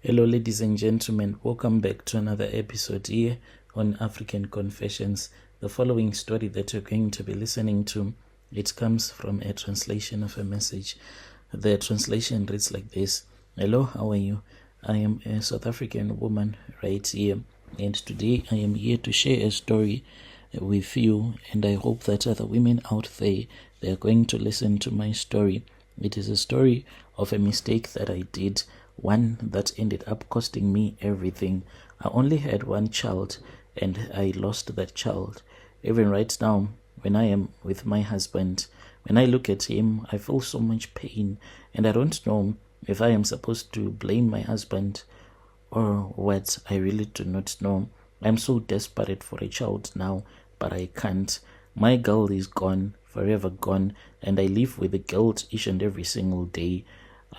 Hello, ladies and gentlemen. Welcome back to another episode here on African Confessions. The following story that you're going to be listening to, it comes from a translation of a message. The translation reads like this. Hello, how are you? I am a South African woman right here, and today I am here to share a story with you, and I hope that other women out there, they are going to listen to my story. It is a story of a mistake that I did, one that ended up costing me everything. I only had one child and I lost that child. Even right now, when I am with my husband, when I look at him, I feel so much pain, and I don't know if I am supposed to blame my husband or what. I really do not know. I'm so desperate for a child now, but I can't. My girl is gone, forever gone, and I live with the guilt each and every single day.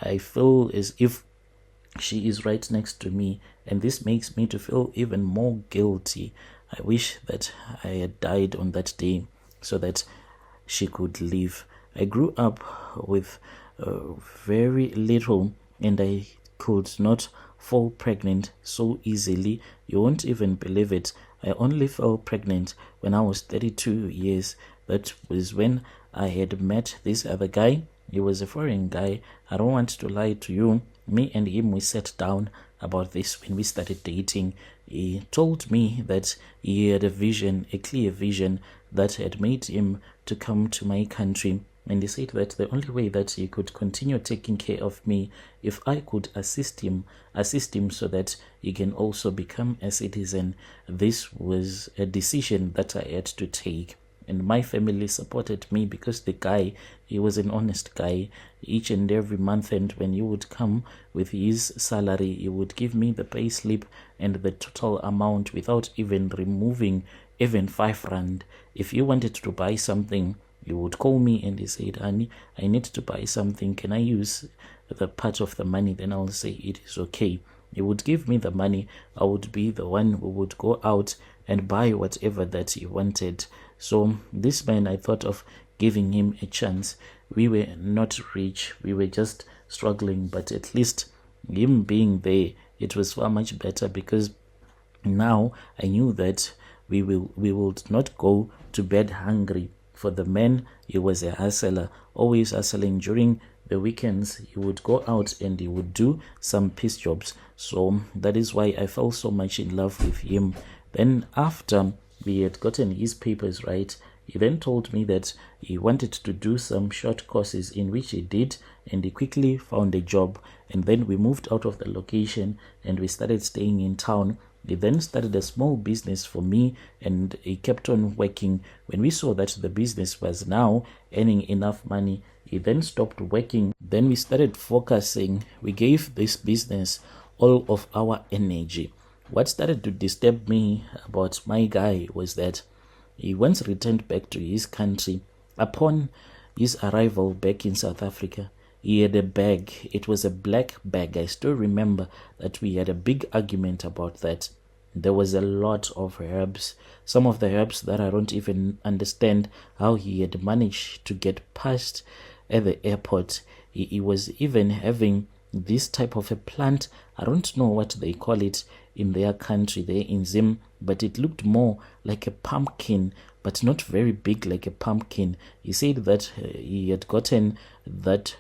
I feel as if she is right next to me, and this makes me to feel even more guilty. I wish that I had died on that day so that she could live. I grew up with very little, and I could not fall pregnant so easily. You won't even believe it. I only fell pregnant when I was 32 years. That was when I had met this other guy. He was a foreign guy. I don't want to lie to you. Me and him, we sat down about this when we started dating. He told me that he had a vision, a clear vision that had made him to come to my country. And he said that the only way that he could continue taking care of me, if I could assist him so that he can also become a citizen. This was a decision that I had to take. And my family supported me because the guy, he was an honest guy. Each and every month, and when he would come with his salary, he would give me the pay slip and the total amount without even removing even 5 rand. If he wanted to buy something, he would call me and he said, honey, I need to buy something. Can I use the part of the money? Then I'll say it is okay. He would give me the money. I would be the one who would go out and buy whatever that he wanted. So this man, I thought of giving him a chance. We were not rich. We were just struggling. But at least him being there, it was far much better, because now I knew that we would not go to bed hungry. For the man, he was a hustler, always hustling. During the weekends, he would go out and he would do some piece jobs. So that is why I fell so much in love with him. Then after we had gotten his papers right, he then told me that he wanted to do some short courses, in which he did, and he quickly found a job. And then we moved out of the location and we started staying in town. He then started a small business for me, and he kept on working. When we saw that the business was now earning enough money, he then stopped working. Then we started focusing. We gave this business all of our energy. What started to disturb me about my guy was that he once returned back to his country. Upon his arrival back in South Africa, he had a bag. It was a black bag. I still remember that we had a big argument about that. There was a lot of herbs. Some of the herbs that I don't even understand how he had managed to get past at the airport. He was even having this type of a plant. I don't know what they call it in their country, there in Zim, but it looked more like a pumpkin, but not very big like a pumpkin. He said that he had gotten that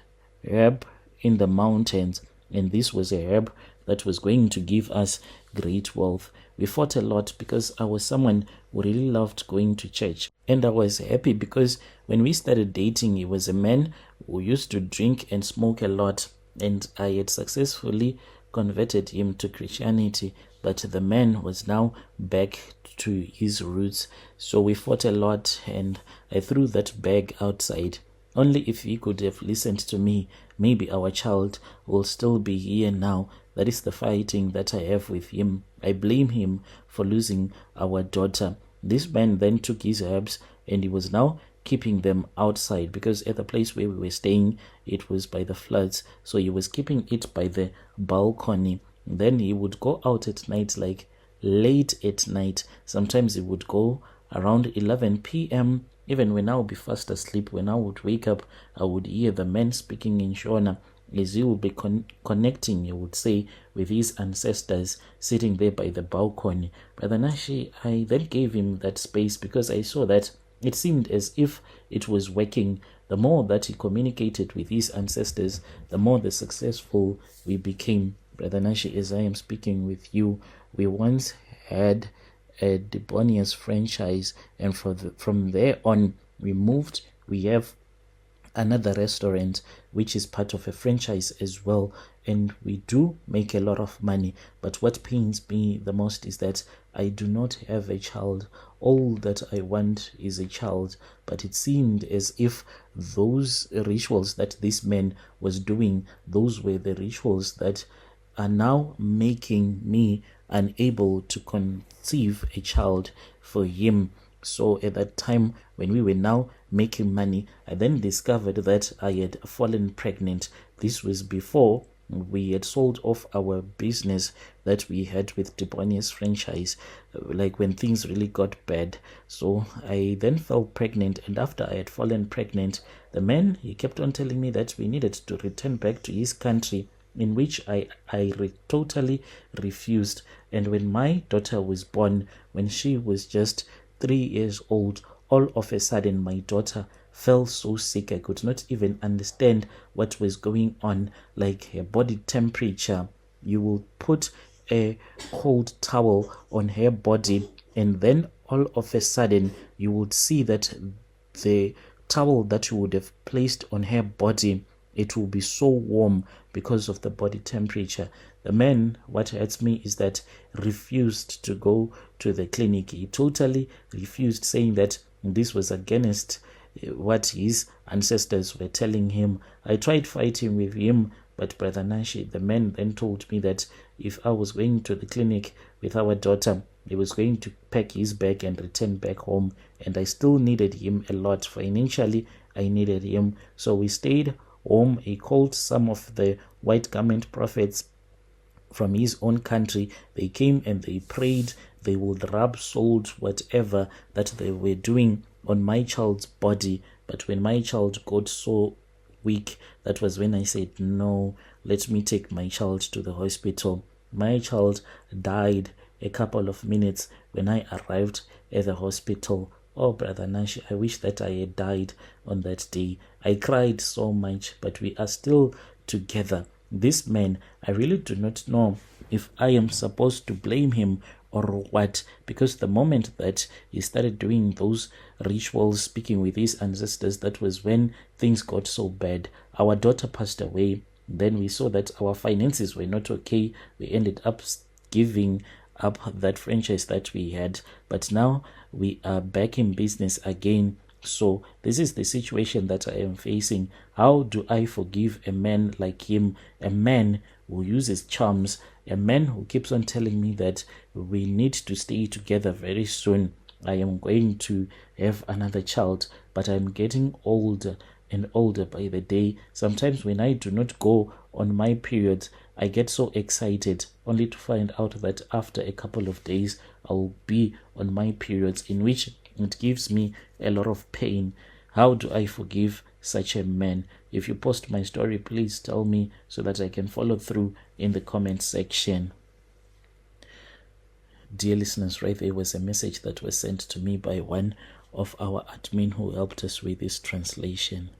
herb in the mountains, and this was a herb that was going to give us great wealth. We fought a lot because I was someone who really loved going to church, and I was happy because when we started dating, he was a man who used to drink and smoke a lot, and I had successfully converted him to Christianity, but the man was now back to his roots. So we fought a lot, and I threw that bag outside. Only if he could have listened to me, maybe our child will still be here now. That is the fighting that I have with him. I blame him for losing our daughter. This man then took his herbs and he was now keeping them outside, because at the place where we were staying, it was by the floods. So he was keeping it by the balcony. Then he would go out at night, like late at night. Sometimes he would go around 11 p.m. Even when I would be fast asleep, when I would wake up, I would hear the men speaking in Shona. as he will be connecting, you would say, with his ancestors sitting there by the balcony. Brother Nashi, I then gave him that space because I saw that it seemed as if it was working. The more that he communicated with his ancestors, the more the successful we became. Brother Nashi, as I am speaking with you, we once had a Debonius franchise, and from there on we moved. We have another restaurant which is part of a franchise as well, and we do make a lot of money. But what pains me the most is that I do not have a child. All that I want is a child. But it seemed as if those rituals that this man was doing, those were the rituals that are now making me unable to conceive a child for him. So at that time, when we were now making money, I then discovered that I had fallen pregnant. This was before we had sold off our business that we had with Debonius franchise, like when things really got bad. So I then fell pregnant, and after I had fallen pregnant, the man, he kept on telling me that we needed to return back to his country, in which I totally refused. And when my daughter was born, when she was just 3 years old, all of a sudden my daughter fell so sick. I could not even understand what was going on, like her body temperature. You will put a cold towel on her body, and then all of a sudden you would see that the towel that you would have placed on her body, it will be so warm because of the body temperature. The man, what hurts me is that refused to go to the clinic. He totally refused, saying that this was against what his ancestors were telling him. I tried fighting with him, but Brother Nashi, the man then told me that if I was going to the clinic with our daughter, he was going to pack his bag and return back home, and I still needed him a lot. Financially, I needed him. So we stayed home. He called some of the white garment prophets from his own country. They came and they prayed. They would rub salt, whatever that they were doing, on my child's body. But when my child got so weak, that was when I said, no, let me take my child to the hospital. My child died a couple of minutes when I arrived at the hospital. Oh, Brother Nashi, I wish that I had died on that day. I cried so much, but we are still together. This man, I really do not know if I am supposed to blame him or what, because the moment that he started doing those rituals, speaking with his ancestors, that was when things got so bad. Our daughter passed away. Then we saw that our finances were not okay. We ended up giving up that franchise that we had, but now we are back in business again. So this is the situation that I am facing. How do I forgive a man like him, a man who uses charms, a man who keeps on telling me that we need to stay together very soon? I am going to have another child, but I'm getting older and older by the day. Sometimes when I do not go on my periods, I get so excited, only to find out that after a couple of days I'll be on my periods, in which it gives me a lot of pain. How do I forgive such a man? If you post my story, please tell me so that I can follow through in the comment section. Dear listeners, right there was a message that was sent to me by one of our admin who helped us with this translation.